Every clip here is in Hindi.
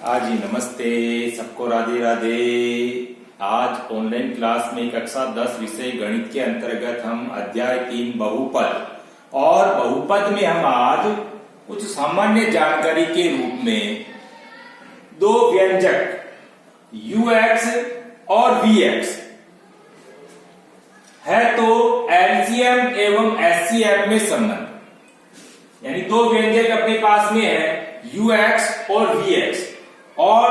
आज ही नमस्ते, सबको राधे राधे। आज ऑनलाइन क्लास में कक्षा 10 विषय गणित के अंतर्गत हम अध्याय 3 बहुपद और बहुपद में हम आज कुछ सामान्य जानकारी के रूप में दो व्यंजक ux और vx है तो एलसीएम एवं एचसीएफ में संबंध, यानी दो व्यंजक अपने पास में है ux और vx और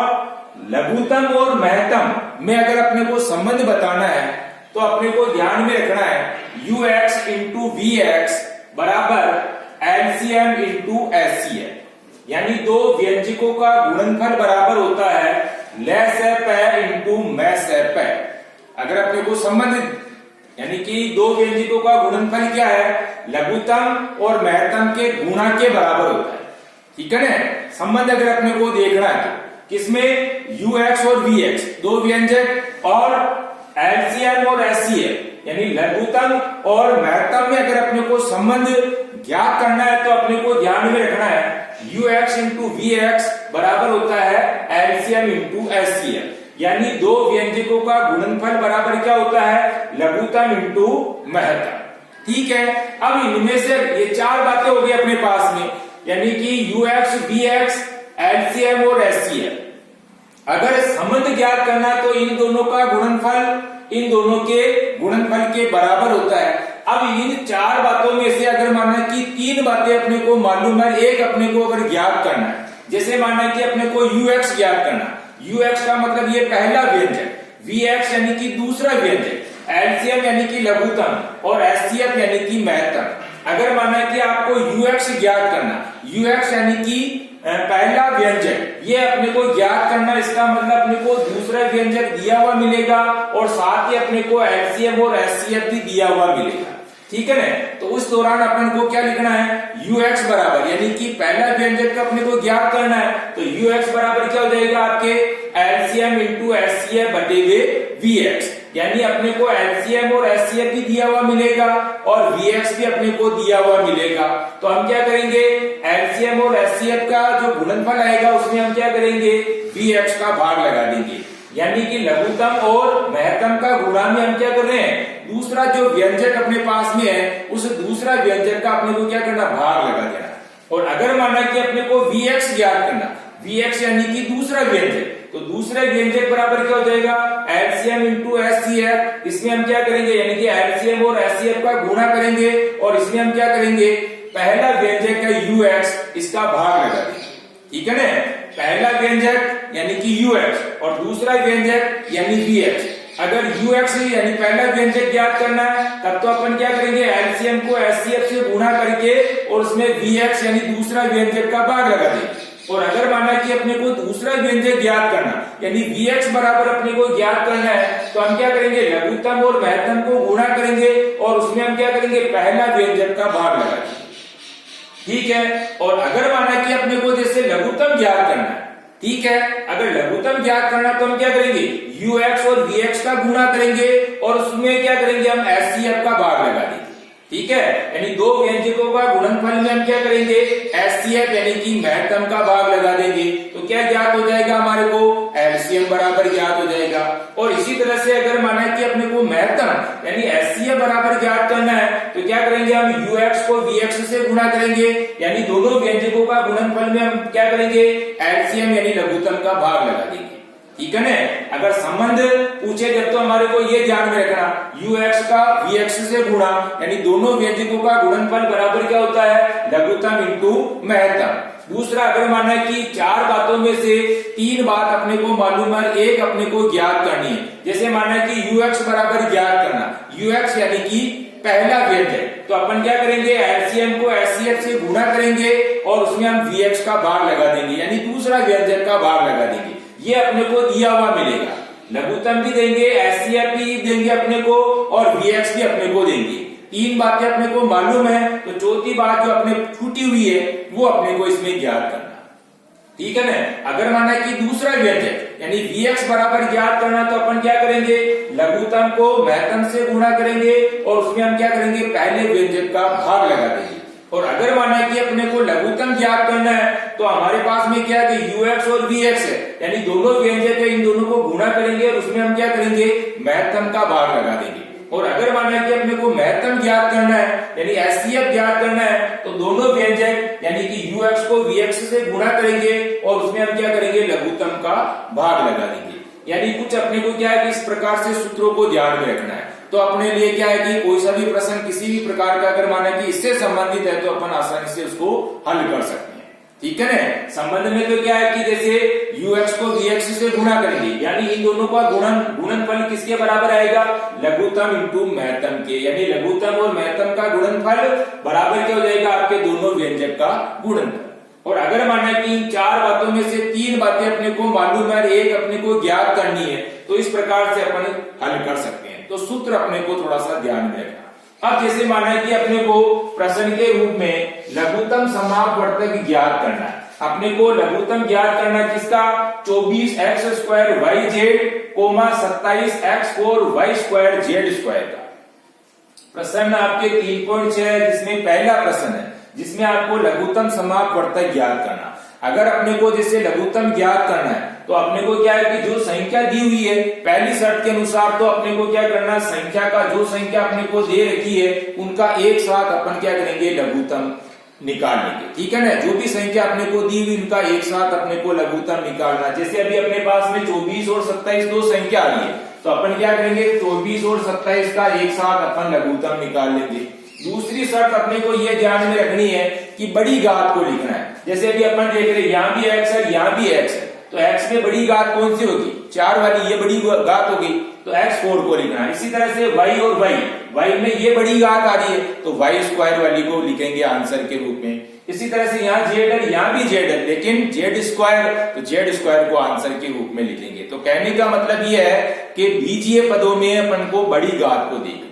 लघुत्तम और महत्तम में अगर अपने को संबंध बताना है तो अपने को ध्यान में रखना है ux इंटू vx बराबर एलसीएम इंटू एचसीएफ, यानी दो व्यंजकों का गुणनफल बराबर होता है लसप इंटू मैसप। अगर अपने को संबंध यानी कि दो व्यंजकों का गुणनफल क्या है, लघुत्तम और महत्तम के गुणा के बराबर होता है। ठीक है ना, संबंध अगर अपने को देखना है किसमें ux और vx दो व्यंजक और एलसीएम और एचसीएफ यानी लघुत्तम और महत्तम में अगर अपने को संबंध ज्ञात करना है तो अपने को ध्यान में रखना है ux इंटू vx बराबर होता है एलसीएम इंटू एचसीएफ, यानी दो व्यंजकों का गुणनफल बराबर क्या होता है, लघुत्तम इंटू महत्तम। ठीक है, अब इनमें से ये चार बातें हो गई अपने पास में, यानी कि ux vx एलसीएम और एचसीएफ। अगर संबंध ज्ञात करना तो इन दोनों का गुणनफल इन दोनों के गुणनफल के बराबर होता है। अब इन चार बातों में से अगर मानना कि तीन बातें अपने को मालूम है, एक अपने को अगर ज्ञात करना है, जैसे मानना कि अपने को ux ज्ञात करना, ux का मतलब ये पहला व्यंजक, vx यानी कि दूसरा व्यंजक, एलसीएम यानी कि लघुत्तम और एचसीएफ यानी कि महत्तम। अगर मानना कि आपको ux ज्ञात करना, ux यानी कि पहला व्यंजक ये अपने को ज्ञात करना, इसका मतलब अपने को दूसरा व्यंजक दिया हुआ मिलेगा और साथ ही अपने को एलसीएम और एचसीएफ भी दिया हुआ मिलेगा। ठीक है ना, तो उस दौरान अपन को क्या लिखना है, ux बराबर यानी कि पहला व्यंजक का अपने को ज्ञात करना है तो ux बराबर क्या हो जाएगा आपके एलसीएम इंटू एचसीएफ बटे vx, यानी अपने को एलसीएम और एचसीएफ भी दिया हुआ मिलेगा और vx भी अपने को दिया हुआ मिलेगा। तो हम क्या करेंगे, एलसीएम और एचसीएफ का जो गुणनफल आएगा उसमें हम क्या करेंगे, vx का भाग लगा देंगे, यानी कि लघुत्तम और महत्तम का गुणा में हम क्या कर रहे हैं, दूसरा जो व्यंजक अपने पास में है उस दूसरा व्यंजक का अपने को क्या करना, भाग लगा देना। और अगर माना कि अपने को vx ज्ञात करना, vx यानी कि दूसरा व्यंजक, तो दूसरे व्यंजक बराबर क्या हो जाएगा, एलसीएम इंटू एचसीएफ। इसमें हम क्या करेंगे, यानी कि एलसीएम और एचसीएफ का गुणा करेंगे और इसमें हम क्या करेंगे, पहला व्यंजक है ux इसका भाग लगा देंगे। ठीक है ना, पहला व्यंजक यानी कि ux और दूसरा व्यंजक यानी vx। अगर ux यानी पहला व्यंजक ज्ञात करना है तब तो अपन क्या करेंगे, एलसीएम को एचसीएफ से गुणा करके और उसमें vx यानी दूसरा व्यंजक का भाग लगा देंगे। और अगर माना कि अपने को दूसरा व्यंजक ज्ञात करना यानी vx बराबर अपने को ज्ञात करना है तो हम क्या करेंगे, लघुत्तम और महत्तम को गुणा करेंगे और उसमें हम क्या करेंगे, पहला व्यंजक का भाग लगा देंगे। ठीक है, और अगर माना कि अपने को जैसे लघुत्तम ज्ञात करना है, ठीक है, अगर लघुत्तम ज्ञात करना तो हम क्या करेंगे, ux और vx का गुणा करेंगे और उसमें क्या करेंगे, हम एचसीएफ का भाग लगा देंगे। ठीक है, यानी दो व्यंजकों का गुणनफल में हम क्या करेंगे, एचसीएफ यानी कि महत्तम का भाग लगा देंगे तो क्या ज्ञात हो जाएगा, हमारे को एलसीएम बराबर ज्ञात हो जाएगा। और इसी तरह से अगर माना कि अपने को महत्तम यानी एचसीएफ बराबर ज्ञात करना है तो क्या करेंगे, हम ux को vx से गुणा करेंगे, यानी दोनों व्यंजकों का गुणनफल में हम क्या करेंगे, एलसीएम यानी लघुत्तम का भाग लगा देंगे। ठीक है ना, अगर संबंध पूछे जब तो हमारे को ये ध्यान में रखना ux का vx से गुणा, यानी दोनों व्यंजकों का गुणनफल बराबर क्या होता है, लघुत्तम इंटू महत्तम। दूसरा, अगर माना कि चार बातों में से तीन बात अपने को मालूम है, एक अपने को ज्ञात करनी है, जैसे माना कि ux बराबर ज्ञात करना, ux यानी कि पहला व्यंजक, तो अपन क्या करेंगे, एलसीएम को एचसीएफ से गुणा करेंगे और उसमें हम vx का भाग लगा देंगे, यानी दूसरा व्यंजक का भाग लगा देंगे। ये अपने को दिया हुआ मिलेगा, लघुत्तम भी देंगे, एचसीएफ भी देंगे अपने को और vx भी अपने को देंगे। तीन बातें अपने को मालूम है तो चौथी बात जो अपने छूटी हुई है वो अपने को इसमें ज्ञात करना। ठीक है ना, अगर माना कि दूसरा व्यंजक यानी vx बराबर ज्ञात करना तो अपन क्या करेंगे, लघुत्तम को महत्तम से गुणा करेंगे और उसमें हम क्या करेंगे, पहले व्यंजक का भाग लगा देंगे। और अगर माना कि अपने को लघुत्तम ज्ञात करना है तो हमारे पास में क्या है कि ux और vx है, यानी दोनों व्यंजक है, इन दोनों को गुणा करेंगे और उसमें हम क्या करेंगे, महत्तम का भाग लगा देंगे। और अगर माना कि अपने को महत्तम ज्ञात करना है यानी HCF ज्ञात करना है तो दोनों व्यंजक यानी कि ux को vx से गुणा करेंगे और उसमें हम क्या करेंगे, लघुत्तम का भाग लगा देंगे। यानी कुछ अपने को क्या है कि इस प्रकार से सूत्रों को ध्यान में रखना है। तो अपने लिए क्या है कि कोई सा भी प्रश्न किसी भी प्रकार का अगर माना कि इससे संबंधित है तो अपन आसानी से उसको हल कर सकते हैं, ठीक है ना। संबंध में तो क्या है कि जैसे ux को vx से गुणा करेंगे यानी इन दोनों का गुणनफल किसके बराबर आएगा, लघुत्तम इंटू महत्तम के, यानी लघुत्तम और महत्तम का गुणनफल बराबर क्या हो जाएगा, आपके दोनों व्यंजक का गुणनफल। और अगर माना कि इन चार बातों में से तीन बातें अपने को मालूम है, एक अपने को ज्ञात करनी है, तो इस प्रकार से अपन हल कर सकते हैं। तो सूत्र अपने को थोड़ा सा ध्यान में रखना। अब जैसे माना कि अपने को प्रश्न के रूप में लघुत्तम समापवर्तक ज्ञात करना है, अपने को लघुत्तम ज्ञात करना किसका, 24x² yz, 27x4 y² z² का। प्रश्न आपके 3.6 है जिसमें पहला प्रश्न है जिसमें आपको लघुत्तम समापवर्तक ज्ञात करना। अगर अपने को जैसे लघुत्तम ज्ञात करना है तो अपने को क्या है कि जो संख्या दी हुई है पहली शर्त के अनुसार, तो अपने को क्या करना, संख्या का जो संख्या अपने को दे रखी है उनका एक साथ अपन क्या करेंगे, लघुत्तम निकाल लेंगे, ठीक है ना। जो भी संख्या अपने को दी हुई उनका एक साथ अपने को लघुत्तम निकालना। जैसे अभी अपने पास में 24 और 27 दो संख्या आ रही है तो अपन क्या करेंगे, 24 और 27 का एक साथ अपन लघुत्तम निकाल लेंगे। दूसरी शर्त अपने को ये ध्यान में रखनी है कि बड़ी घात को लिखना है। जैसे अभी अपन देख रहे हैं यहाँ भी x है, यहाँ भी x है, तो x में बड़ी घात कौन सी होगी, 4 वाली, ये बड़ी घात होगी तो x4 को लिखना है। इसी तरह से y और y में ये बड़ी घात आ रही है तो y² वाली को लिखेंगे आंसर के रूप में। इसी तरह से यहाँ z है, यहाँ भी z है, लेकिन z² तो z² को आंसर के रूप में लिखेंगे। तो कहने का मतलब ये है कि बीजीय पदों में अपन को बड़ी घात को देखना,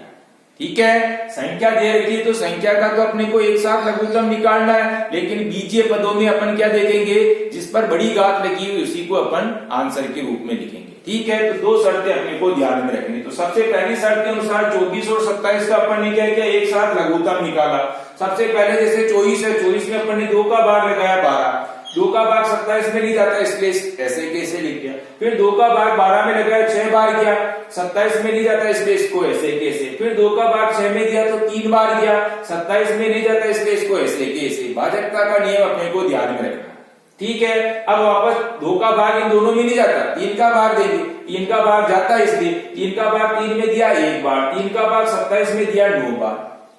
ठीक है। संख्या दे रखी है तो संख्या का तो अपने को एक साथ लघुत्तम निकालना है, लेकिन बीजीय पदों में अपन क्या देखेंगे, जिस पर बड़ी घात लगी हुई उसी को अपन आंसर के रूप में लिखेंगे, ठीक है। तो दो शर्तें अपने को ध्यान में रखनी। तो सबसे पहली शर्त के अनुसार 24 और 27 का अपन ने क्या किया, एक साथ लघुत्तम निकाला। सबसे पहले जैसे 24 है, 24 में अपन ने 2 का भाग लगाया 12, 2 का भाग 27 में नहीं जाता इसलिए ऐसे कैसे लिख दिया। फिर 2 का भाग 12 में लगाया 6 बार किया, 27 में नहीं जाता इसलिए इसको ऐसे कैसे। फिर 2 का भाग 6 में दिया तो 3 बार किया, 27 में नहीं जाता इसलिए इसको ऐसे कैसे। भाजकता का नियम अपने को ध्यान में रखना, ठीक है। अब वापस 2 का भाग इन दोनों में नहीं जाता, 3 का भाग देंगे, 3 का भाग जाता है इसलिए 3 का भाग 3 में दिया 1 बार, 3 का भाग 27 में दिया 9 बार,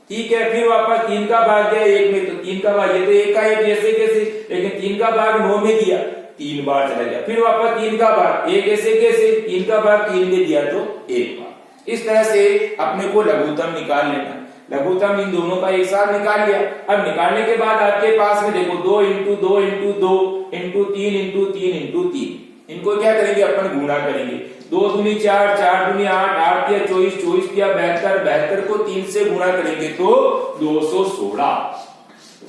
ठीक है। फिर वापस 3 का भाग दिया 1 में तो 3 का भाग, ये तो 1 का 1 जैसे कैसे, लेकिन 3 का भाग 9 में दिया 3 बार चला गया। फिर वापस 3 का भाग 1 ऐसे कैसे, 3 का भाग 3 में दिया तो 1 बार। इस तरह से अपने को लघुत्तम निकाल लेना। लघुत्तम इन दोनों का एक साथ निकाल लिया। अब निकालने के बाद आपके पास में देखो 2 into 2 into 2 into 3 into 3 into 3, इनको क्या करेंगे, अपन गुणा करेंगे। 2 दूनी 4, 4 दूनी 8, 8 या 24, 24 या 72, 72 को 3 से गुणा करेंगे तो 216,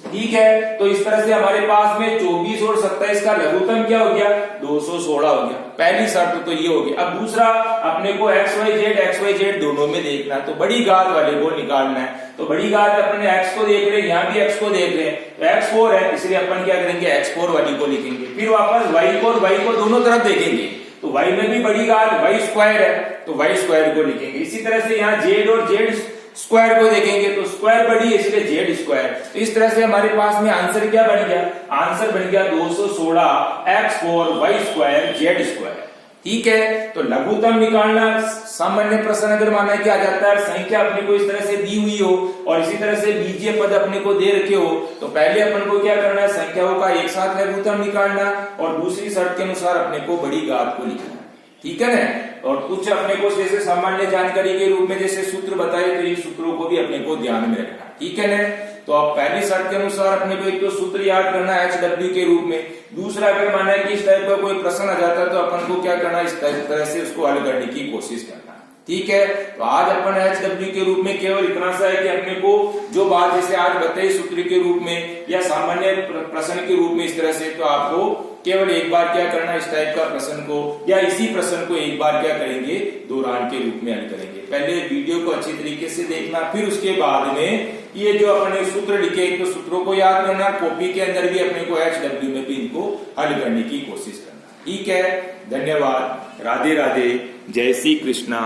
ठीक है। तो इस तरह से हमारे पास में 24 और 27 का लघुत्तम क्या हो गया, 216 हो गया। पहली शर्त तो ये हो गई। अब दूसरा अपने को XYZ दोनों में देखना है, तो बड़ी घात वाले को निकालना है। तो बड़ी घात अपने x को देख रहे हैं, यहाँ भी x को देख रहे हैं, तो x4 है इसलिए अपन क्या करेंगे, x4 वाली को लिखेंगे। फिर वापस y को दोनों तरफ देखेंगे तो y में भी बड़ी घात y² है तो y² को लिखेंगे। इसी तरह से यहाँ z और z² को देखेंगे तो स्क्वायर बड़ी है इसलिए z²। तो इस तरह से हमारे पास में आंसर क्या बन गया, आंसर बन गया 216 x4 y² z², ठीक है। तो लघुत्तम निकालना सामान्य प्रश्न अगर माना कि आ जाता है, संख्या अपने को इस तरह से दी हुई हो और इसी तरह से बीजीय पद अपने को दे रखे हो, तो पहले अपन को क्या करना है, संख्याओं का एक साथ लघुत्तम निकालना और दूसरी शर्त के अनुसार अपने को बड़ी घात को लिखना, ठीक है ना। और कुछ अपने को जैसे सामान्य जानकारी के रूप में जैसे सूत्र बताए तो इन सूत्रों को भी अपने को ध्यान में रखना, ठीक है ना। तो अब पहली शर्त के अनुसार अपने को एक तो सूत्र याद करना है HW के रूप में। दूसरा अगर माना है कि इस टाइप का कोई प्रश्न आ जाता है तो अपन को क्या करना है, इस तरह से उसको हल करने की कोशिश करना, ठीक है। तो आज अपन HW के रूप में केवल इतना सा है कि अपने को जो बात जैसे आज बताई सूत्र के रूप में या सामान्य प्रश्न के रूप में इस तरह से, तो आपको केवल एक बार क्या करना, इस टाइप का प्रश्न को या इसी प्रश्न को एक बार क्या करेंगे, दौरान के रूप में हल करेंगे। पहले वीडियो को अच्छी तरीके से देखना, फिर उसके बाद में ये जो अपने सूत्र लिखे एक तो सूत्रों को याद करना, कॉपी के अंदर भी अपने को HW में भी इनको हल करने की कोशिश करना। ठीक है, धन्यवाद, राधे राधे, जय श्री कृष्णा।